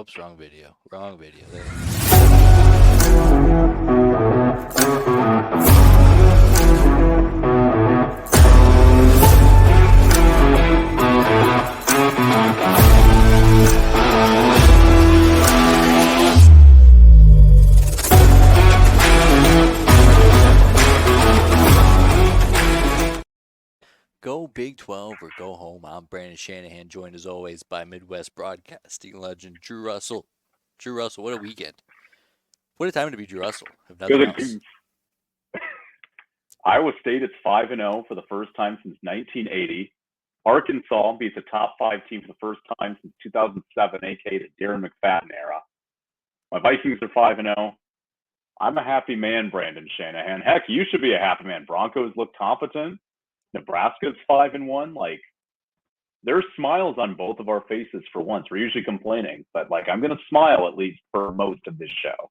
Oops, wrong video. Wrong video. There. Go Big 12 or go home. I'm Brandon Shanahan, joined as always by Midwest broadcasting legend Drew Russell. Drew Russell, what a weekend. What a time to be Drew Russell, if nothing else. Iowa State is 5-0 for the first time since 1980. Arkansas beats a top 5 team for the first time since 2007, aka the Darren McFadden era. My Vikings are 5-0. I'm a happy man, Brandon Shanahan. Heck, you should be a happy man. Broncos look competent. Nebraska's 5-1. Like, there's smiles on both of our faces for once. We're usually complaining, but I'm going to smile at least for most of this show.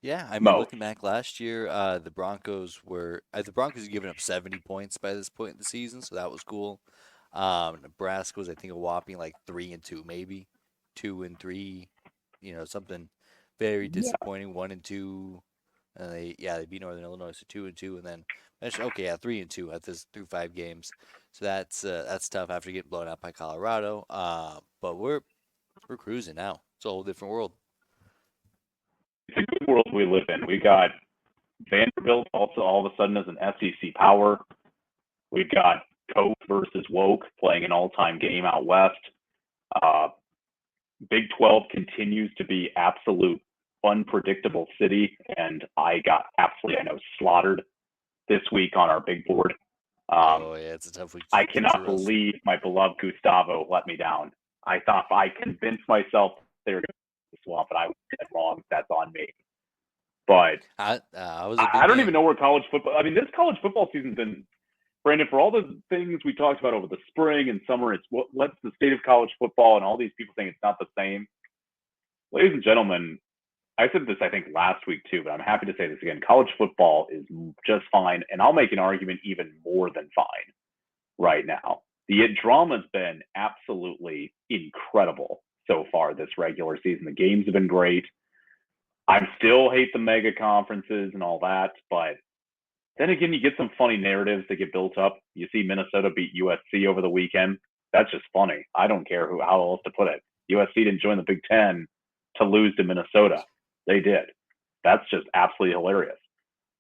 Yeah, I mean, looking back last year, the Broncos had given up 70 points by this point in the season, so that was cool. Nebraska was, I think, a whopping 3-2, maybe 2-3. Something very disappointing. 1-2, and they beat Northern Illinois, so 2-2, and then 3-2 at this through 5 games. So that's tough after getting blown out by Colorado. But we're cruising now. It's a whole different world. It's a good world we live in. We got Vanderbilt also all of a sudden as an SEC power. We've got Coke versus Woke playing an all-time game out west. Big 12 continues to be absolute unpredictable city, and I got absolutely, slaughtered this week on our big board. It's a tough week. I cannot believe my beloved Gustavo let me down. I thought I convinced myself they were going to swamp, and I was dead wrong. That's on me. But I don't even know where college football. I mean, this college football season's been, Brandon, for all the things we talked about over the spring and summer. It's what's the state of college football, and all these people saying it's not the same. Ladies and gentlemen, I said this, I think, last week too, but I'm happy to say this again. College football is just fine, and I'll make an argument even more than fine right now. The drama's been absolutely incredible so far this regular season. The games have been great. I still hate the mega conferences and all that, but then again, you get some funny narratives that get built up. You see Minnesota beat USC over the weekend. That's just funny. I don't care how else to put it. USC didn't join the Big Ten to lose to Minnesota. They did. That's just absolutely hilarious.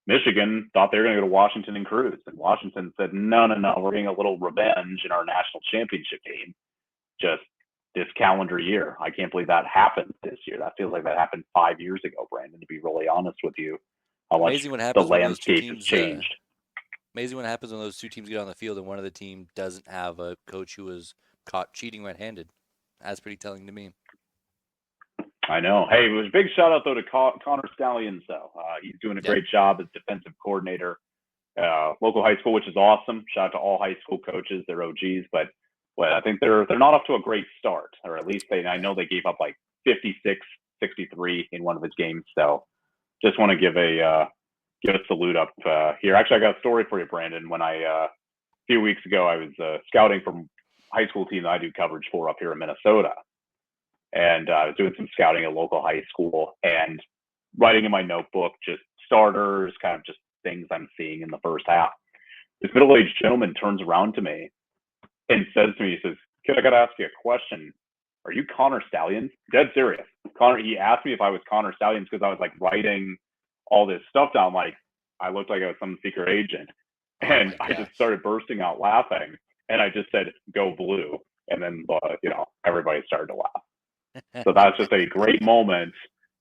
Michigan thought they were going to go to Washington and cruise, and Washington said, no, we're getting a little revenge in our national championship game just this calendar year. I can't believe that happened this year. That feels like that happened 5 years ago, Brandon, to be really honest with you. How much the landscape has changed. Amazing what happens when those two teams get on the field and one of the team doesn't have a coach who was caught cheating red-handed. That's pretty telling to me. I know. Hey, it was a big shout out though to Connor Stallions though. He's doing a great job as defensive coordinator, local high school, which is awesome. Shout out to all high school coaches. They're OGs, but I think they're not off to a great start, or at least I know they gave up 56-63 in one of his games. So just want to give a salute up here. Actually, I got a story for you, Brandon. When a few weeks ago, I was scouting for high school team that I do coverage for up here in Minnesota. And I was doing some scouting at a local high school and writing in my notebook, just starters, kind of just things I'm seeing in the first half. This middle-aged gentleman turns around to me and says to me, he says, "Kid, I got to ask you a question. Are you Connor Stallions?" Dead serious. He asked me if I was Connor Stallions because I was writing all this stuff down. I looked like I was some secret agent. And I just started bursting out laughing. And I just said, "Go Blue." And then, everybody started to laugh. So that's just a great moment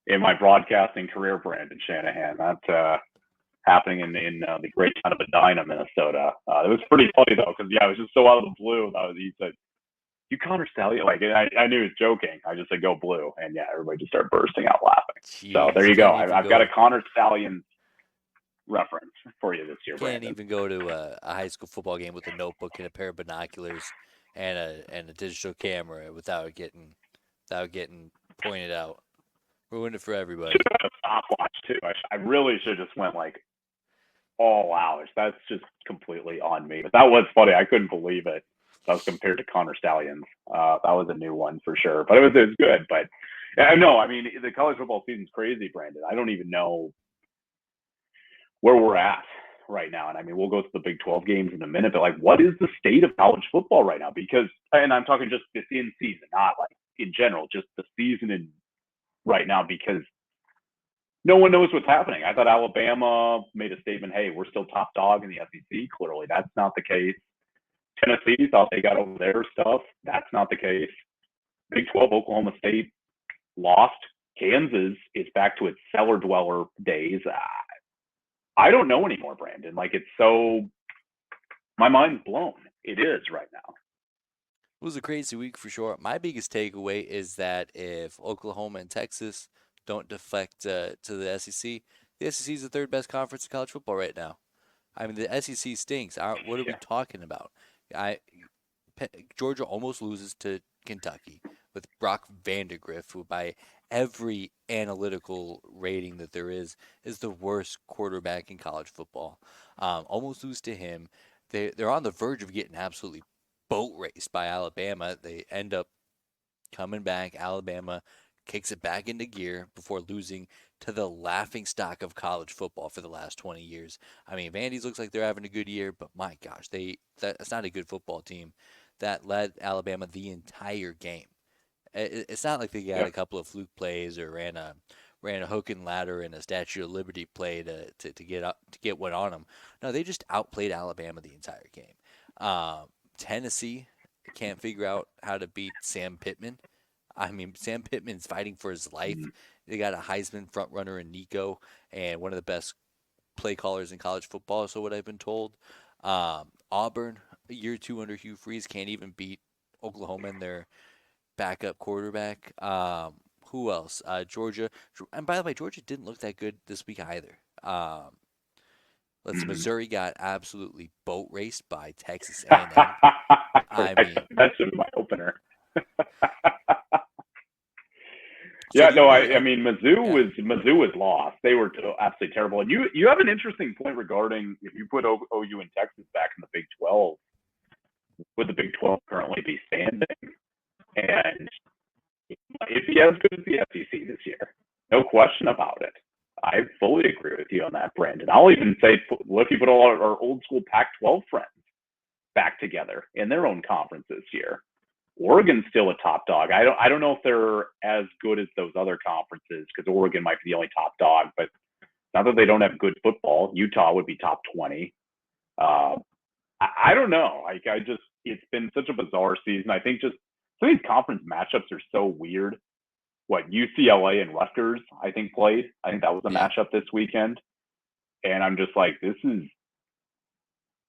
in my broadcasting career, Brandon Shanahan. That's happening in the great town of Edina, Minnesota. It was pretty funny though, because it was just so out of the blue. He said, "You Connor Stallion?" I knew he was joking. I just said, "Go Blue," and everybody just started bursting out laughing. Jeez, so there you go. I've got a Connor Stallion reference for you this year, Brandon. Can't even go to a high school football game with a notebook and a pair of binoculars and a digital camera without getting pointed out. Ruined it for everybody. Should have a stopwatch too. I really should have just went all out. That's just completely on me. But that was funny. I couldn't believe it. That was compared to Connor Stallions. That was a new one for sure, but it was good. But no, I mean the college football season's crazy, Brandon. I don't even know where we're at right now. And I mean, we'll go to the Big 12 games in a minute, but like, what is the state of college football right now? Because, and I'm talking just this in season, not like in general, just the season in right now, because no one knows what's happening. I thought Alabama made a statement, hey, we're still top dog in the SEC. Clearly, that's not the case. Tennessee thought they got over their stuff. That's not the case. Big 12, Oklahoma State lost. Kansas is back to its cellar dweller days. I don't know anymore, Brandon. Like, it's so, my mind's blown. It is right now. It was a crazy week for sure. My biggest takeaway is that if Oklahoma and Texas don't defect to the SEC is the third best conference in college football right now. I mean, the SEC stinks. What are we Yeah. talking about? I Georgia almost loses to Kentucky with Brock Vandagriff, who by every analytical rating that there is the worst quarterback in college football. Almost lose to him. They're on the verge of getting absolutely boat raced by Alabama. They end up coming back. Alabama kicks it back into gear before losing to the laughing stock of college football for the last 20 years. I mean, Vandy's looks like they're having a good year, but my gosh, that's not a good football team that led Alabama the entire game. It's not like they got Yeah. a couple of fluke plays or ran a hook and ladder and a Statue of Liberty play to get one on them. No, they just outplayed Alabama the entire game. Tennessee can't figure out how to beat Sam Pittman. I mean, Sam Pittman's fighting for his life. Mm-hmm. They got a Heisman front runner in Nico and one of the best play callers in college football, so what I've been told. Auburn, year two under Hugh Freeze, can't even beat Oklahoma and their backup quarterback. Who else? Georgia. And by the way, Georgia didn't look that good this week either. Let's see, Mm-hmm. Missouri got absolutely boat raced by Texas A&M. I mean, That's my opener. so Yeah, do you no, know? I mean Yeah, Mizzou was lost. They were absolutely terrible. And you have an interesting point regarding if you put OU and Texas back in the Big 12, would the Big 12 currently be standing? And it'd be as good as the SEC this year, no question about it. I fully agree with you on that, Brandon. I'll even say, look, you put all our old school Pac-12 friends back together in their own conference this year. Oregon's still a top dog. I don't know if they're as good as those other conferences because Oregon might be the only top dog, but not that they don't have good football. Utah would be top 20. Uh, I don't know. Like I just, it's been such a bizarre season. I think just some of these conference matchups are so weird. What UCLA and Rutgers, I think played. I think that was a yeah. matchup this weekend, and I'm just like, this is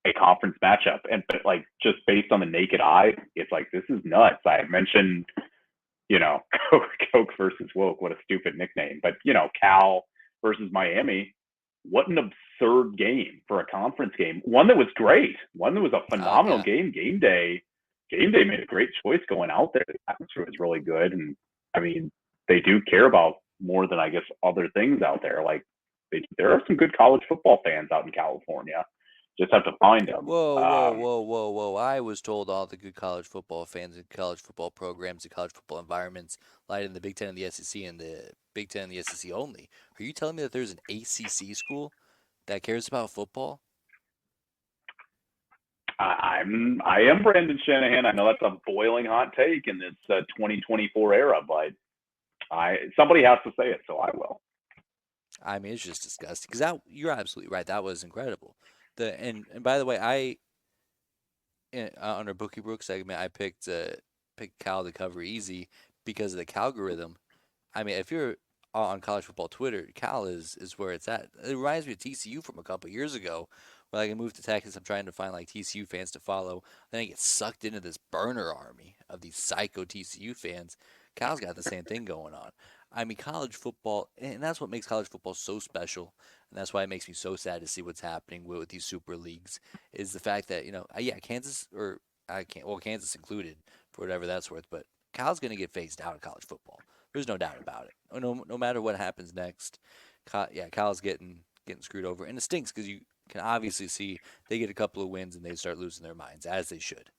a conference matchup, and but like just based on the naked eye, it's like this is nuts. I mentioned Coke versus Woke. What a stupid nickname. But, Cal versus Miami. What an absurd game for a conference game. One that was great. One that was a Oh phenomenal yeah. game. Game day made a great choice going out there. The atmosphere was really good. And I mean, they do care about more than I guess other things out there. Like there are some good college football fans out in California. Just have to find them. Whoa, whoa, whoa, whoa, whoa. I was told all the good college football fans and college football programs and college football environments lied in the Big Ten and the SEC and the Big Ten and the SEC only. Are you telling me that there's an ACC school that cares about football? I am Brandon Shanahan. I know that's a boiling hot take in this 2024 era, but somebody has to say it, so I will. I mean, it's just disgusting. Because you're absolutely right. That was incredible. And by the way, on our Bookie Brook segment, I picked Cal to cover easy because of the algorithm. I mean, if you're on college football Twitter, Cal is where it's at. It reminds me of TCU from a couple years ago, where like I moved to Texas. I'm trying to find like TCU fans to follow. Then I get sucked into this burner army of these psycho TCU fans. Cal's got the same thing going on. I mean, college football, and that's what makes college football so special, and that's why it makes me so sad to see what's happening with these super leagues. Is the fact that yeah, Kansas or I can't, well, Kansas included for whatever that's worth, but Cal's going to get phased out of college football. There's no doubt about it. No matter what happens next, Cal's getting screwed over, and it stinks because you can obviously see they get a couple of wins and they start losing their minds as they should.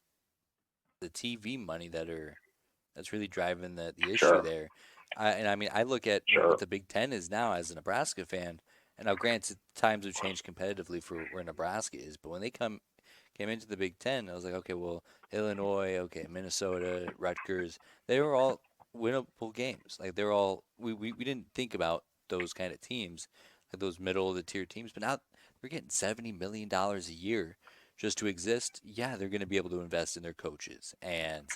the TV money that's really driving the issue Sure. there. And I mean, I look at what Sure. the Big Ten is now as a Nebraska fan, and now granted, times have changed competitively for where Nebraska is, but when they came into the Big Ten, I was like, okay, well, Illinois, okay, Minnesota, Rutgers, they were all winnable games. Like they're all we didn't think about those kind of teams, like those middle of the tier teams, but now they're getting $70 million a year just to exist. Yeah, they're going to be able to invest in their coaches and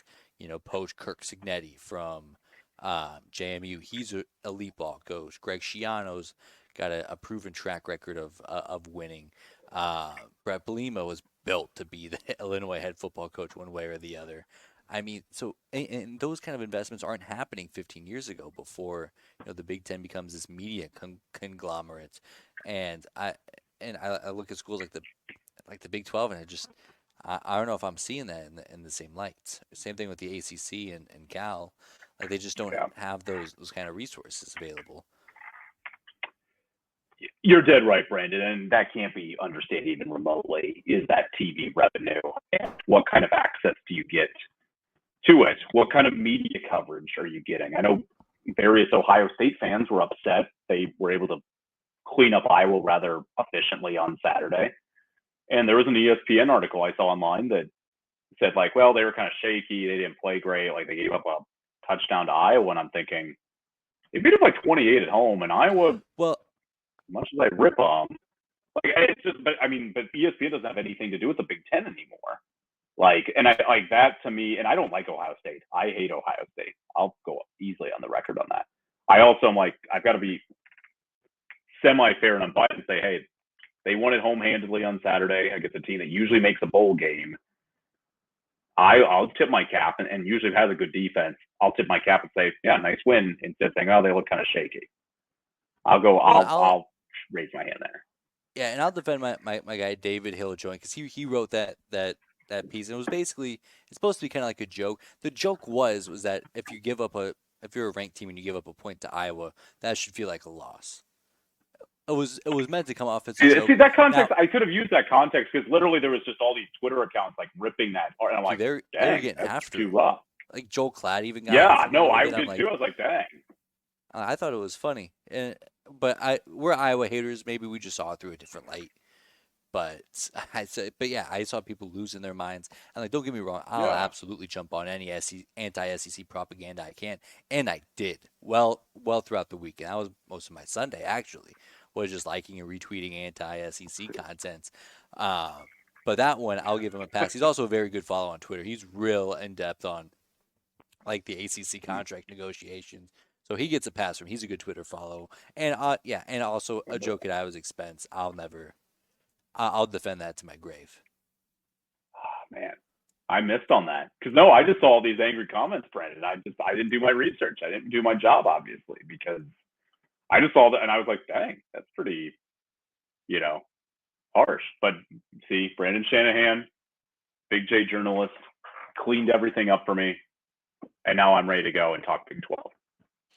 poach Kirk Signetti from JMU. He's an elite ball coach. Greg Schiano's got a proven track record of winning. Brett Belima was built to be the Illinois head football coach one way or the other. I mean, so and those kind of investments aren't happening 15 years ago before the Big Ten becomes this media conglomerate, and I look at schools like the Big 12, and I don't know if I'm seeing that in the same light. Same thing with the ACC and Cal, like they just don't Yeah. have those kind of resources available. You're dead right, Brandon, and that can't be understated even remotely, is that TV revenue. And what kind of access do you get to it? What kind of media coverage are you getting? I know various Ohio State fans were upset. They were able to clean up Iowa rather efficiently on Saturday. And there was an ESPN article I saw online that said, like, well, they were kind of shaky. They didn't play great. Like, they gave up a touchdown to Iowa. And I'm thinking, they beat up like 28 at home. And Iowa, well, much as I rip them, like, it's just, but ESPN doesn't have anything to do with the Big Ten anymore. Like, and I like that to me, and I don't like Ohio State. I hate Ohio State. I'll go easily on the record on that. I also am like, I've got to be semi-fair and unbiased and say, hey, they won it home-handedly on Saturday against a team that usually makes a bowl game. I'll tip my cap, and usually has a good defense. I'll tip my cap and say, yeah, nice win, instead of saying, oh, they look kind of shaky. I'll raise my hand there. Yeah, and I'll defend my guy David Hill joint because he wrote that piece, and it was basically it's supposed to be kind of like a joke. The joke was that if you're a ranked team and you give up a point to Iowa, that should feel like a loss. It was meant to come off as a joke. See that context? Now, I could have used that context because literally there was just all these Twitter accounts like ripping that, and I'm like, they were dang, getting that's after too it. rough. Like Joel Klatt even got Yeah, after it a no, little I bit. I'm did like, too. I was like, dang. I thought it was funny, but we're Iowa haters. Maybe we just saw it through a different light. But I saw people losing their minds. And like, don't get me wrong, I'll Yeah. absolutely jump on any anti-SEC propaganda I can, and I did well throughout the weekend. That was most of my Sunday actually, was just liking and retweeting anti-SEC content. But that one, I'll give him a pass. He's also a very good follow on Twitter. He's real in depth on like the ACC contract negotiations. So he gets a pass from. He's a good Twitter follow, and and also a joke at Iowa's expense. I'll defend that to my grave. Oh, man, I missed on that because no, I just saw all these angry comments, Brandon. I didn't do my research. I didn't do my job, obviously, because I just saw that and I was like, dang, that's pretty, harsh. But see, Brandon Shanahan, Big J journalist, cleaned everything up for me, and now I'm ready to go and talk Big 12.